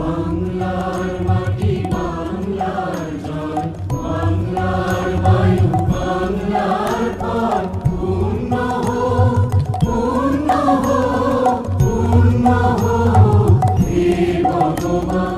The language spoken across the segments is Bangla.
বাংলার মাটি বাংলার জল বাংলার বায়ু বাংলার পথ পূর্ণ হোক পূর্ণ হোক পূর্ণ হোক হে ভগবান।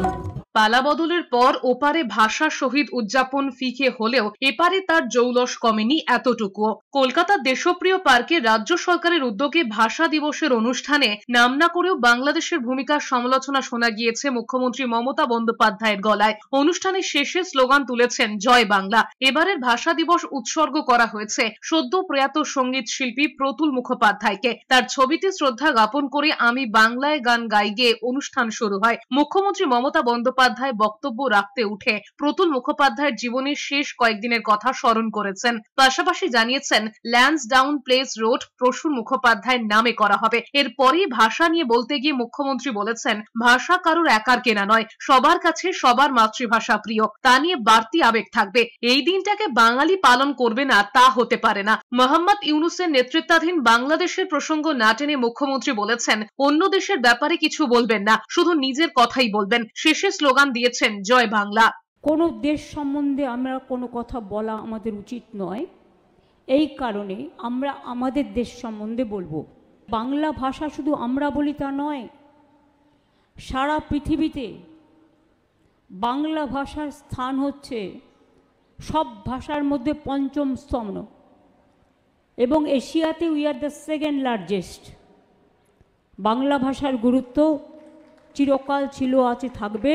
পালাবদলের পর ওপারে ভাষা শহীদ উদযাপন ফিকে হলেও এপারে তার জৌলস কমেনি এতটুকু। কলকাতার দেশপ্রিয় পার্কে রাজ্য সরকারের উদ্যোগে ভাষা দিবসের অনুষ্ঠানে নাম না করেও বাংলাদেশের ভূমিকার সমালোচনা শোনা গিয়েছে মুখ্যমন্ত্রী মমতা বন্দ্যোপাধ্যায়ের গলায়। অনুষ্ঠানের শেষে স্লোগান তুলেছেন জয় বাংলা। এবারের ভাষা দিবস উৎসর্গ করা হয়েছে সদ্য প্রয়াত সঙ্গীত শিল্পী প্রতুল মুখোপাধ্যায়কে। তার ছবিতে শ্রদ্ধা জ্ঞাপন করে আমি বাংলায় গান গাই গেয়ে অনুষ্ঠান শুরু হয়। মুখ্যমন্ত্রী মমতা বন্দ্যোপাধ্যায় বক্তব্য রাখতে উঠে প্রতুল মুখোপাধ্যায়ের জীবনের শেষ কয়েকদিনের কথা স্মরণ করেছেন। পাশাপাশি জানিয়েছেন ল্যান্সডাউন প্লেস রোড প্রসূন মুখোপাধ্যায়ের নামে করা হবে। এরপরই ভাষা নিয়ে বলতে গিয়ে মুখ্যমন্ত্রী বলেছেন ভাষা কারোর একার কেনা নয়, সবার কাছে সবার মাতৃভাষা প্রিয়, তা নিয়ে বাড়তি আবেগ থাকবে। এই দিনটাকে বাঙালি পালন করবে না তা হতে পারে না। মোহাম্মদ ইউনূসের নেতৃত্বাধীন বাংলাদেশের প্রসঙ্গ না টেনে মুখ্যমন্ত্রী বলেছেন অন্য দেশের ব্যাপারে কিছু বলবেন না, শুধু নিজের কথাই বলবেন। শেষে স্লোগান দিয়েছেন জয় বাংলা। কোনো দেশ সম্বন্ধে আমরা কোনো কথা বলা আমাদের উচিত নয়, এই কারণে আমরা আমাদের দেশ সম্বন্ধে বলবো। বাংলা ভাষা শুধু আমরা বলি তা নয়, সারা পৃথিবীতে বাংলা ভাষার স্থান হচ্ছে সব ভাষার মধ্যে পঞ্চম স্তম্ভ, এবং এশিয়াতে we are the second largest. Bangla ভাষার গুরুত্ব চিরকাল ছিল, আছে, থাকবে।